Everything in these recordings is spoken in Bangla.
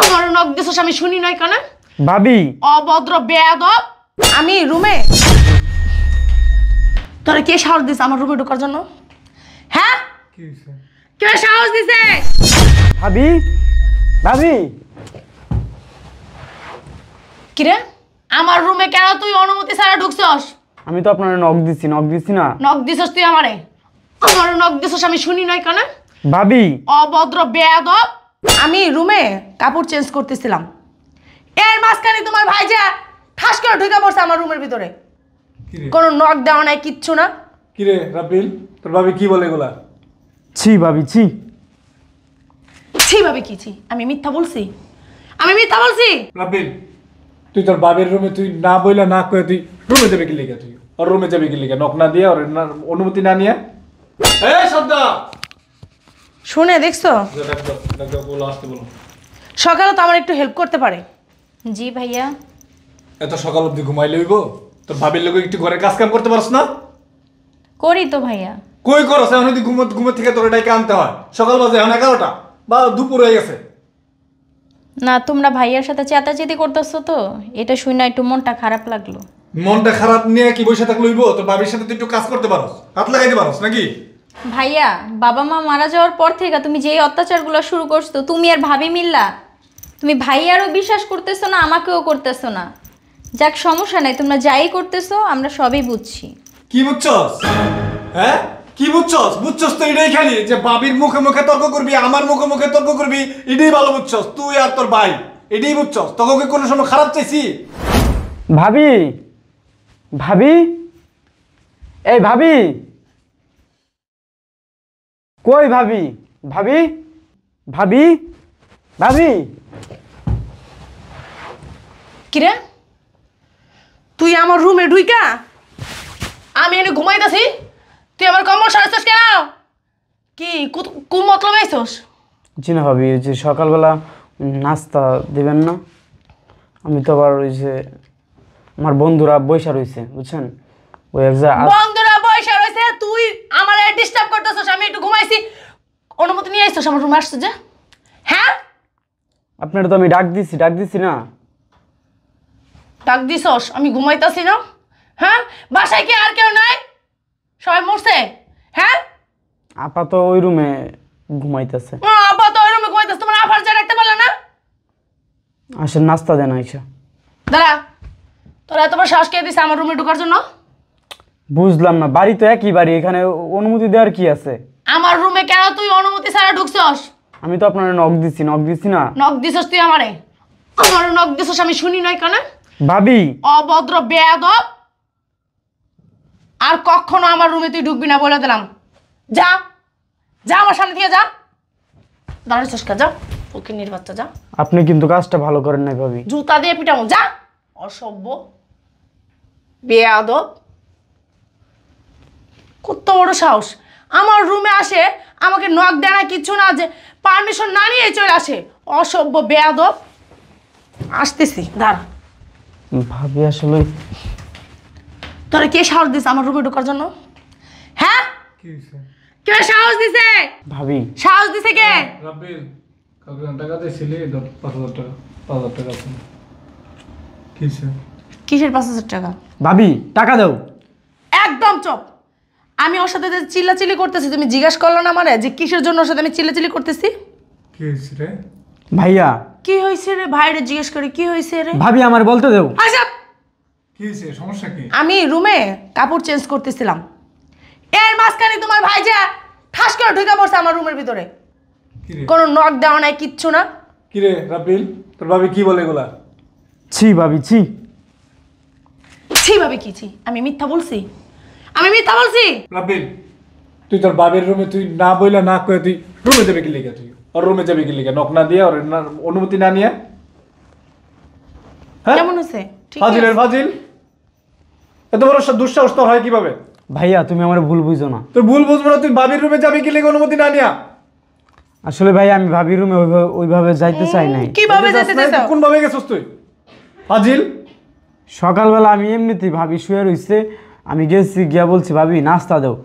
আমার নক দিছস আমি শুনি নাই কেন? ভাবি অভদ্র বেয়াদব। আমি রুমে তোরে কে সাহস দিছে আমার রুমে ঢোকার জন্য? হ্যাঁ কি হইছে? কে সাহস দিছে? ভাবি ভাবি কিরে আমার রুমে কেন তুই অনুমতি ছাড়া ঢুকছস? আমি তো আপনার নক দিছি না। নক দিছস তুই আমারে? আমার নক দিছস আমি শুনি নাই কেন? ভাবি অভদ্র বেয়াদব। আমি রুমে কাপড় চেঞ্জ করতেছিলাম, এর মাঝখানে তোমার ভাইজা ঠাস করে ঢুকে পড়ছে আমার রুমের ভিতরে। কোনো নক দেওয়া নাই, কিচ্ছু না। কিরে রাব্বিল, তোর ভাবি কি বলে এগুলা? ছি ভাবি ছি। ছি ভাবে কি ছি? আমি মিথ্যা বলছি? আমি মিথ্যা বলছি? রাব্বিল, তুই তোর বাবের রুমে তুই না বইলা না কয়ে তুই রুমে যাবে কি লেগে? তুই ওর রুমে যাবে কি লেগে? নক না দিয়ে ওর অনুমতি না নিয়ে? এই শব্দ শুনে দেখছো? ডাক্তার বলো, আসতে বলো। সকালে তো আমার একটু হেল্প করতে পারে। জি ভাইয়া। এত সকাল অবধি ঘুমাইলে হইব? তোর ভাবির লোক একটু ঘরে কাজ কাম করতে পারছ না? করি তো ভাইয়া। কই করছ? এখন যদি ঘুমো থেকে তোর এটাকে আনতে হয়। সকাল বাজে এখন 11টা বা দুপুর হয়ে গেছে। না, তোমরা ভাইয়ার সাথে চেতাচেতি করতেছো তো, এটা শুনে একটু মনটা খারাপ লাগলো। মনটা খারাপ নিয়ে কি বসে থাকলে হইব? তোর ভাবির সাথে তুই একটু কাজ করতে পারস, হাত লাগাইতে পারস নাকি? ভাইয়া, বাবা মা মারা যাওয়ার পর থেকে তুমি যেই অত্যাচারগুলো শুরু করছো, তুমি আর ভাবি মিল্লা, তুমি ভাইয়ারও বিশ্বাস করতেছো না, আমাকেও করতেছো না। যাক, সমস্যা নাই, তোমরা যাই করতেছো আমরা সবই বুঝছি। কি বুঝছস? হ্যাঁ কি বুঝছস? বুঝছস তো এটাই খালি যে বাবির মুখে মুখে তর্ক করবি, আমার মুখে মুখে তর্ক করবি, এটাই ভালো বুঝছস তুই আর তোর ভাই। এটাই বুঝছস? তোকে কোনো সময় খারাপ চাইছি? ভাবি ভাবি এই ভাবি কই? ভাবি ভাবি ভাবি ভাবি কিরে তুই আমার রুমে ঢুইকা আমি এনে ঘুমাইতেছি, তুই আমার কম্বল সারাচ্ছিস কেন? কি কোন মতলব আইছস? জি না ভাবি, ওই যে সকালবেলা নাস্তা দিবেন না? আমি তো আবার ওই যে আমার বন্ধুরা বৈশা রয়েছে বুঝছেন, ওই এক বন্ধুরা বৈশা রয়েছে, তুই আমার ডিস্টার্ব করতেছস। আমি একটু ঘুমাইছি, অনুমতি নিয়ে আইছস আমার রুমে আসছিস যে? হ্যাঁ আপনার তো আমি ডাক দিছি না? ডাক দিছস? আমি ঘুমাইতাছি না? হ্যাঁ বাসায় কি আর কেউ নাই? সবাই মরছে? হ্যাঁ আপা তো ওই রুমে ঘুমাইতেছে। আপা তো ওই রুমে ঘুমাইতেছে, তোমার আফার যা রাখতে পারলে না? আসেন নাস্তা দেন আইসা। দাঁড়া, তোরা এত বড় সাহস কে দিছে আমার রুমে ঢোকার জন্য? বুঝলাম না, বাড়ি তো একই বাড়ি, এখানে অনুমতি দেওয়ার কি আছে? আমার রুমে কেন তুই অনুমতি ছাড়া ঢুকছস? আমি তো আপনার নক দিছি না? নক দিছস তুই আমারে? আমার নক দিছস আমি শুনি নাই কেন? ভাবি অভদ্র বেয়াদব। আর কখনো আমার রুমে তুই ঢুকবি না বলে দিলাম। যা যা, আমার সামনে থেকে যা। দাঁড়াচ্ছিস কা? যা, ওকে নির্বাচ্চা যা। আপনি কিন্তু কাজটা ভালো করেন নাই ভাবি। জুতা দিয়ে পিটামো, যা। অসভ্য বেয়াদব। কত বড় সাহস আমার রুমে আসে, আমাকে নক দেয় না, কিচ্ছু না, যে পারমিশন না নিয়ে চলে আসে। অসভ্য বেয়াদব। আসতেছি, দাঁড়া। ভাবি আসলে তোরা কে সাহস দিছে আমার রুমে ঢোকার জন্য? হ্যাঁ কি হইছে? কে সাহস দিছে? ভাবি সাহস দিছে কে? রাব্বিল, কালকে টাকা দিছিলি 5,000 টাকা। 5,000 টাকা আছে। কি হইছে? কিসের 5,000 টাকা? ভাবি টাকা দাও। একদম চুপ। আমি ওর সাথে যে চিল্লাচিল্লি করতেছি, তুমি জিজ্ঞেস করলো না আমারে যে কিসের জন্য ওর সাথে আমি চিল্লাচিল্লি করতেছি? কি হইছে রে? ভাইয়া কি হয়েছে রে? ভাইরে জিজ্ঞেস করি কি হয়েছে রে? ভাবি আমার বলতে দেও। আচ্ছা, কি হইছে? সমস্যা কি? আমি রুমে কাপড় চেঞ্জ করতেছিলাম, এর মাঝখানে তোমার ভাইজা ঠাস করে ঢুকে পড়ছে আমার রুমের ভিতরে। কিরে কোনো নক দেওয়া নাই, কিচ্ছু না। কিরে রাব্বিল, তোর ভাবি কি বলে এগুলা? ছি ভাবি ছি। ছি ভাবে কি ছি? আমি মিথ্যা বলছি? আমি মিথ্যা বলছি? রাব্বিল, তুই তোর বাবের রুমে তুই না বইলা না কয়ে তুই রুমে যাবে কি লেগে? তুই ওর রুমে যাবে কি লেগে? নক না দিয়ে ওর অনুমতি না নিয়ে? হ্যাঁ কেমন হয়েছে? ঠিক ফাজিলের ফাজিল। এত বড় দুঃসাহস তোর হয় কিভাবে? ভাইয়া তুমি আমার ভুল বুঝো না। তুই ভুল বুঝবো না, তুই বাবির রুমে যাবি কি লেগে অনুমতি না নিয়া? আসলে ভাই আমি ভাবির রুমে ওইভাবে যাইতে চাই নাই। কিভাবে যেতে চাইছো? কোন ভাবে গেছস তুই? ফাজিল। সকালবেলা আমি এমনিতেই ভাবি শুয়ে রইছে, আমি গেছি গিয়া বলছি ভাবি নাস্তা দাও।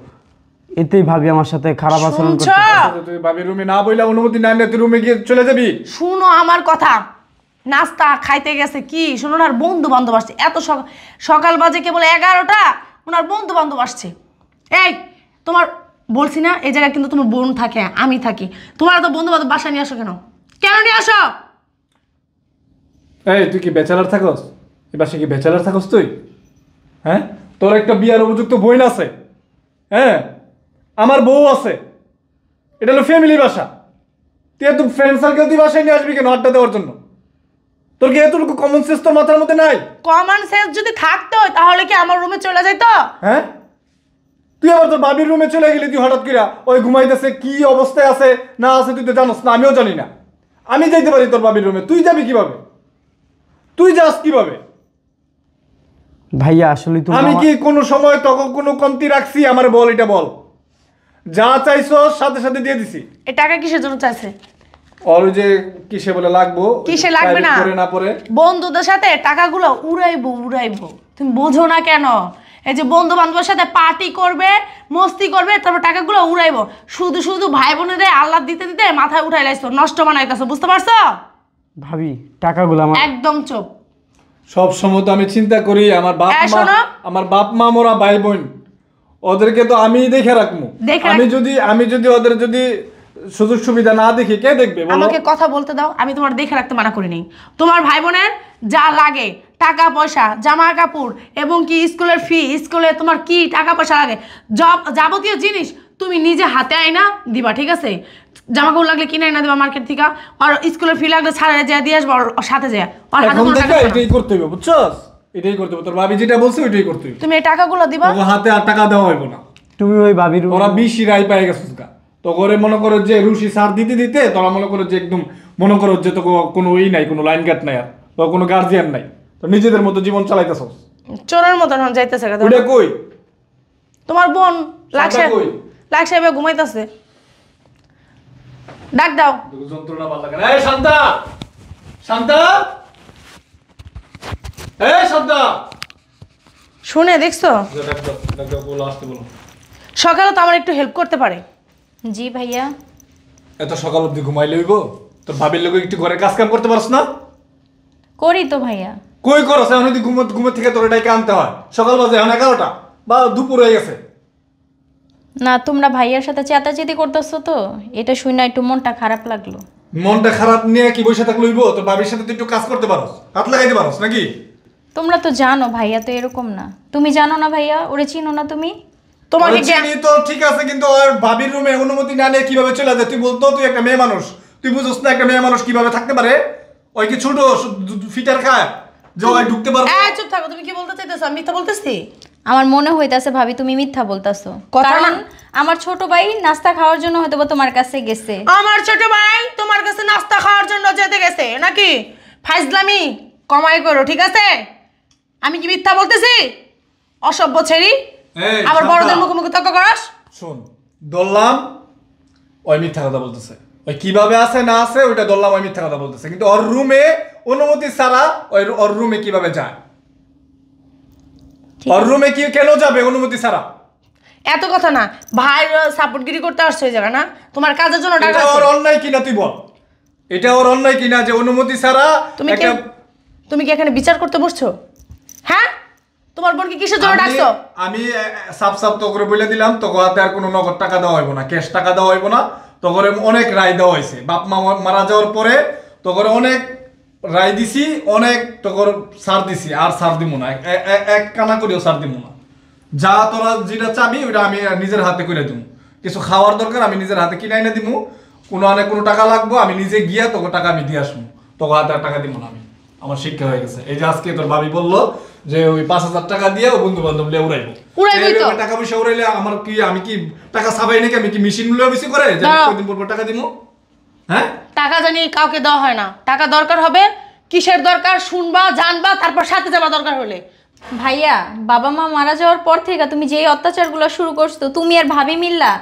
এতেই ভাবি আমার সাথে খারাপ আচরণ শুনছো? করতে। তুই ভাবির রুমে না বইলা অনুমতি না নিয়ে তুই রুমে গিয়ে চলে যাবি? শুনো আমার কথা, নাস্তা খাইতে গেছে কি শুনো না, বন্ধু বান্ধব আসছে এত সকাল বাজে কেবল 11টা, ওনার বন্ধু বান্ধব আসছে। এই তোমার বলছি না এই জায়গায় কিন্তু তোমার বোন থাকে, আমি থাকি, তোমার তো বন্ধু বান্ধব বাসায় নিয়ে আসো কেন? কেন নিয়ে আসো? এই তুই কি ব্যাচেলার থাকস? এই বাসে কি ব্যাচেলার থাকস তুই? হ্যাঁ, তোর একটা বিয়ার উপযুক্ত বোন আছে, হ্যাঁ আমার বউ আছে, এটা হলো ফ্যামিলি বাসা। তুই এত ফ্রেন্ড সার্কেল তুই বাসায় নিয়ে আসবি কেন আড্ডা দেওয়ার জন্য? তোর কি এতটুকু কমন সেন্স তোর মাথার মধ্যে নাই? কমন সেন্স যদি থাকতো তাহলে কি আমার রুমে চলে যাইতো? হ্যাঁ, তুই আবার তোর বাবির রুমে চলে গেলি, তুই হঠাৎ করে ওই ঘুমাইতেছে কি অবস্থায় আছে না আছে তুই তো জানোস না, আমিও জানি না। আমি যাইতে পারি তোর বাবির রুমে, তুই যাবি কিভাবে? তুই যাস কিভাবে? ভাইয়া আসলে তুমি আমি কি কোনো সময় তখন কোনো কমতি রাখছি? আমার বল, এটা বল। যা চাইছো সাথে সাথে দিয়ে দিছি। এ টাকা কিসের জন্য চাইছে? ওর যে কিসে বলে লাগবো, কিসে লাগবে না? private করে না পরে বন্ধুদের সাথে টাকাগুলো উড়াইবো। তুমি বোঝো না কেন? এই যে বন্ধু বান্ধবের সাথে পার্টি করবে, মস্তি করবে, তারপর টাকাগুলো উড়াইবো। শুধু শুধু ভাই বোনেদের আল্লাহ দিতে দিতে মাথায় উঠাই লাইছো, নষ্ট বানাইতেছো, বুঝতে পারছো? ভাবি টাকাগুলো আমার একদম চুপ। সব সময় তো আমি চিন্তা করি আমার বাপ এই মা, শোনো। আমার বাপ মা মোরা ভাই বোন, ওদেরকে তো আমি দেখে রাখবো। দেখে আমি যদি ওদের যদি সুযোগ সুবিধা না দেখি কে দেখবে বলো? আমাকে কথা বলতে দাও, আমি তোমার দেখে রাখতে মানা করিনি। তোমার ভাই বোনের যা লাগে টাকা পয়সা, জামা কাপড় এবং কি স্কুলের ফি, স্কুলে তোমার কি টাকা পয়সা লাগে, যাবতীয় জিনিস তুমি নিজে হাতে আইনা দিবা, ঠিক আছে? জামা কাপড় লাগলে কিনে আইনা দিবা মার্কেট থেকে, আর স্কুলের ফি লাগলে ছাড়া যায় দিয়ে আসবো, ওর সাথে যায়, ওর হাতে এখন কোনো থেকে টাকা দিবা না। এটাই করতে হবে, বুঝছস? এটাই করতে হবে, তোর ভাবি যেটা বলছে ওইটাই করতে হবে। তুমি এই টাকাগুলো দিবা। তোর হাতে আর টাকা দেওয়া হইব না। তুমি ওই ভাবির তোরা বেশি রায় পাই গেছিস গা। তো করে মনে করো যে রুশি সার দিতে দিতে তোরা মনে করো যে একদম মনে করো যে তোকে কোনো নাই, কোনো লাইন গার্ড নাই, আর তো কোনো গার্জিয়ান নাই, তো নিজেদের মতো জীবন চালাইতেছস। চোরের মতন যাইতেছে কথা। ওইটা কই? তোমার বোন সাদা কই? লাখ সাহেব ঘুমাইতেছে, ডাক দাও। যন্ত্রণা ভালো লাগে না। এই শান্তা, শান্তা, এই শান্তা, শুনে দেখছো ডাক দাও, বলো, আসতে বলো। সকালে তো আমার একটু হেল্প করতে পারে। জি ভাইয়া। এত সকাল অবধি ঘুমাইলে হইব? তোর ভাবির লোক একটু ঘরে কাজ কাম করতে পারছ না? করি তো ভাইয়া। কই করছ? এখন যদি ঘুমের থেকে তোর এটাকে আনতে হয়, সকাল বাজে এখন 11টা বা দুপুর হয়ে গেছে। না, তোমরা ভাইয়ার সাথে চেতাচেতি করতেছো তো, এটা শুনে একটু মনটা খারাপ লাগলো। মনটা খারাপ নিয়ে কি বসে থাকলে হইব? তোর ভাবির সাথে তুই একটু কাজ করতে পারস, হাত লাগাইতে পারস নাকি? তোমরা তো জানো ভাইয়া তো এরকম না। তুমি জানো না ভাইয়া, ওরে চিনো না তুমি? তোমাকে ওরে চিনি তো ঠিক আছে, কিন্তু ওর ভাবির রুমে অনুমতি না নিয়ে কিভাবে চলে যায়? তুই বলতো তুই একটা মেয়ে মানুষ, তুই বুঝছ না একটা মেয়ে মানুষ কিভাবে থাকতে পারে? ওই কি ছোট ফিটার খায় যে ওই ঢুকতে পারবে? চুপ থাকো, তুমি কি বলতে চাইতেছো? আমি মিথ্যা বলতেছি? আমার মনে হইতাছে ভাবি তুমি মিথ্যা বলতাছো, কথা কারণ না। আমার ছোট ভাই নাস্তা খাওয়ার জন্য হয়তো বা তোমার কাছে গেছে। আমার ছোট ভাই তোমার কাছে নাস্তা খাওয়ার জন্য যেতে গেছে নাকি? ফাইজলামি কমাই করো, ঠিক আছে? আমি কি মিথ্যা বলতেছি? অসভ্য ছেড়ি, এই, আবার শান্তা। বড়দের মুখে মুখে তর্ক করস। শোন, দললাম ওই মিথ্যা কথা বলতেছে, ওই কিভাবে আছে না আছে ওইটা দললাম, ওই মিথ্যা কথা বলতেছে, কিন্তু ওর রুমে অনুমতি ছাড়া ওর রুমে কিভাবে যায়? ঠিক ওর রুমে কি কেন যাবে অনুমতি ছাড়া? এত কথা না, ভাই সাপোর্টগিরি করতে আসছে ওই জায়গা না, তোমার কাজের জন্য এটা ডাকা ওর আছে। অন্যায় কিনা তুই বল? এটা ওর অন্যায় কিনা যে অনুমতি ছাড়া তুমি কি একটা তুমি কি এখানে বিচার করতে বসছো? হ্যাঁ, তোমার বোনকে কিসের জন্য ডাকছো? আমি সাপ সাপ তো করে বলে দিলাম, তো হাতে আর কোনো নগদ টাকা দেওয়া হইব না, ক্যাশ টাকা দেওয়া হইব না। তো করে অনেক রায় দেওয়া হয়েছে, বাপ মা মারা যাওয়ার পরে তো করে অনেক রায় দিছি, অনেক তো করে সার দিছি, আর সার দিব না, এক কানা করেও সার দিব না। যা তোরা যেটা চাবি ওইটা আমি নিজের হাতে করে দিব। কিছু খাওয়ার দরকার আমি নিজের হাতে কিনে এনে দিব, কোনো টাকা লাগবো আমি নিজে গিয়া তোকে টাকা আমি দিয়ে আসবো, তোকে হাতে আর টাকা দিব না আমি। আমার শিক্ষা হয়ে গেছে। এই যে আজকে তোর ভাবি বললো যে ওই 5,000 টাকা দিয়ে ও বন্ধু বান্ধব লিয়ে উড়াইবো। উড়াইবোই তো। এই টাকা পয়সা উড়াইলে আমার কি, আমি কি টাকা ছাপাই নাকি? আমি কি মেশিন লয়ে বেশি করে যে দাঁড়াও। কয়দিন পর পর টাকা দিব? হ্যাঁ, টাকা জানি কাউকে দেওয়া হয় না, টাকা দরকার হবে কিসের দরকার শুনবা, জানবা, তারপর সাথে যাবা দরকার হলে। ভাইয়া, বাবা মা মারা যাওয়ার পর থেকে তুমি যেই অত্যাচারগুলো শুরু করছো, তুমি আর ভাবি মিল্লা,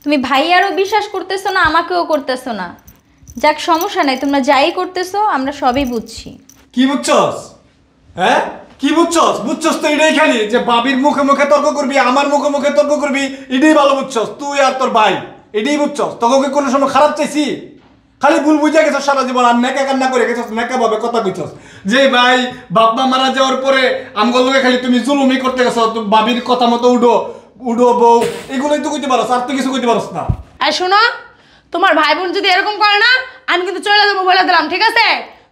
তুমি ভাইয়ারও বিশ্বাস করতেছো না, আমাকেও করতেছো না। যাক, সমস্যা নাই, তোমরা যাই করতেছো আমরা সবই বুঝছি। কি বুঝছস? হ্যাঁ, কি বুঝছস? বুঝছস তো এটাই খালি যে বাবির মুখে মুখে তর্ক করবি, আমার মুখে মুখে তর্ক করবি, এটাই ভালো বুঝছস তুই আর তোর ভাই। এটাই বুঝছস, তোকে কোনো সময় খারাপ চাইছি? খালি ভুল বুঝে গেছস সারা জীবন, আর নেকা কান্না করে গেছস, নেকা ভাবে কথা কইছস যে ভাই বাপ মা মারা যাওয়ার পরে আমগো লগে খালি তুমি জুলুমি করতে গেছো, তুমি বাবির কথা মতো উডো উডো বউ, এগুলোই তো কইতে পারস, আর তো কিছু কইতে পারস না। আর শোনো, তোমার ভাই বোন যদি এরকম করে না, আমি কিন্তু চলে যাবো বলে দিলাম, ঠিক আছে?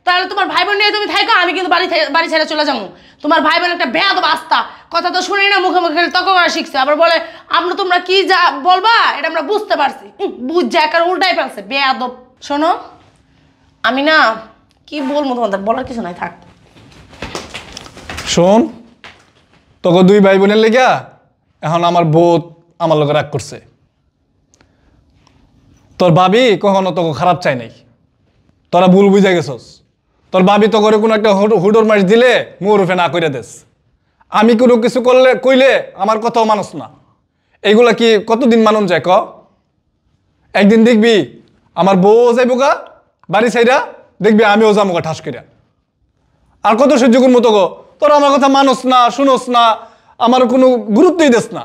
তাহলে তোমার ভাই বোন নিয়ে তুমি থাকো, আমি কিন্তু বাড়ি ছেড়ে চলে যাবো। তোমার ভাই বোন একটা বেয়াদব আস্তা, কথা তো শুনি না, মুখে মুখে খালি তর্ক করা শিখছে, আবার বলে আমরা তোমরা কি যা বলবা এটা আমরা বুঝতে পারছি। বুঝ যায় কারণ উল্টাই ফেলছে, বেয়াদব। শোনো, আমি না কি বলবো, তোমাদের বলার কিছু নাই, থাক। শোন, তোকে দুই ভাই বোনের লেগা এখন আমার বউ আমার লোক রাগ করছে। তোর ভাবি কখনো তোকে খারাপ চাই নাই, তোরা ভুল বুঝে গেছস। তোর ভাবি তো করে কোনো একটা হুডোর মাস দিলে মুরুফে না করে দেস। আমি কোনো কিছু করলে কইলে আমার কথাও মানুষ না। এইগুলা কি কতদিন মানুন যায় ক? একদিন দেখবি আমার বউ যাইব গা বাড়ি সাইডা, দেখবি আমিও যাবো গা ঠাস করিয়া। আর কত সহ্য করবো তোকে? তোরা আমার কথা মানস না, শুনোস না, আমার কোনো গুরুত্বই দেস না।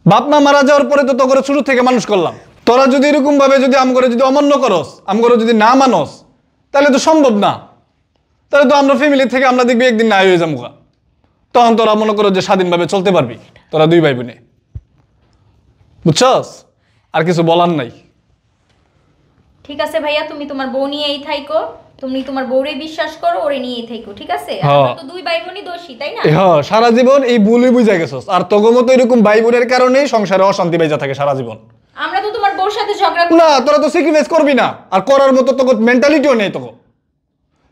বাপ মা মারা যাওয়ার পরে তো তোকে শুরু থেকে মানুষ করলাম। তোরা যদি এরকম ভাবে যদি আমগরে যদি অমান্য করস, আমগরে যদি না মানস, তাহলে তো সম্ভব না। তাহলে তো আমরা ফ্যামিলি থেকে আমরা দেখবি একদিন না হয়ে যাবো। তখন তোরা মনে করো যে স্বাধীনভাবে চলতে পারবি, তোরা দুই ভাই বোনে। বুঝছস? আর কিছু বলার নাই। ঠিক আছে ভাইয়া, তুমি তোমার বউ নিয়েই থাইকো, তুমি তোমার বউরে বিশ্বাস করো, ওরে নিয়েই থাইকো, ঠিক আছে? আমরা তো দুই ভাই বোনই দোষী, তাই না? হ্যাঁ, সারা জীবন এই ভুলই বুঝে গেছস। আর তোগো মতো এরকম ভাই বোনের কারণেই সংসারে অশান্তি বেজা থাকে সারা জীবন। আমরা তো তোমার বউর সাথে ঝগড়া না, তোরা তো স্যাক্রিফাইস করবি না, আর করার মতো তোকে মেন্টালিটিও নেই। তোকে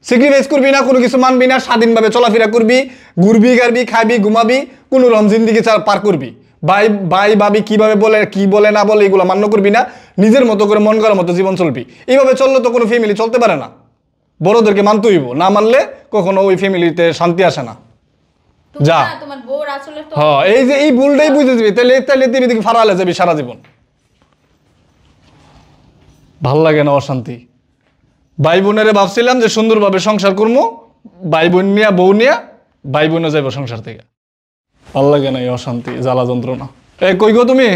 স্যাক্রিফাইস করবি না, কোনো কিছু মানবি না, স্বাধীনভাবে চলাফেরা করবি, ঘুরবি গারবি, খাবি, ঘুমাবি, কোনো রকম জিন্দিগি পার করবি। ভাই ভাবি কিভাবে বলে, কি বলে না বলে, এগুলো মান্য করবি না, নিজের মতো করে মন করার মতো জীবন চলবি। এইভাবে চললে তো কোনো ফ্যামিলি চলতে পারে না। বড়দেরকে মানতে হইব, না মানলে কখনো ওই ফ্যামিলিতে শান্তি আসে না। যা, তোমার বউর আসলে তো হ্যাঁ, এই যে এই ভুলটাই বুঝে যাবি, তাহলে তুই এদিকে ফারালে যাবি সারা জীবন। ভাল লাগে না অশান্তি। ভাই বোনেরে ভাবছিলাম যে সুন্দরভাবে সংসার করবো, ভাই বোন নিয়া বউ নিয়া ভাই বোনে যাইব সংসার থেকে। ভাল লাগে না এই অশান্তি, জ্বালা যন্ত্রণা। কই গো তুমি?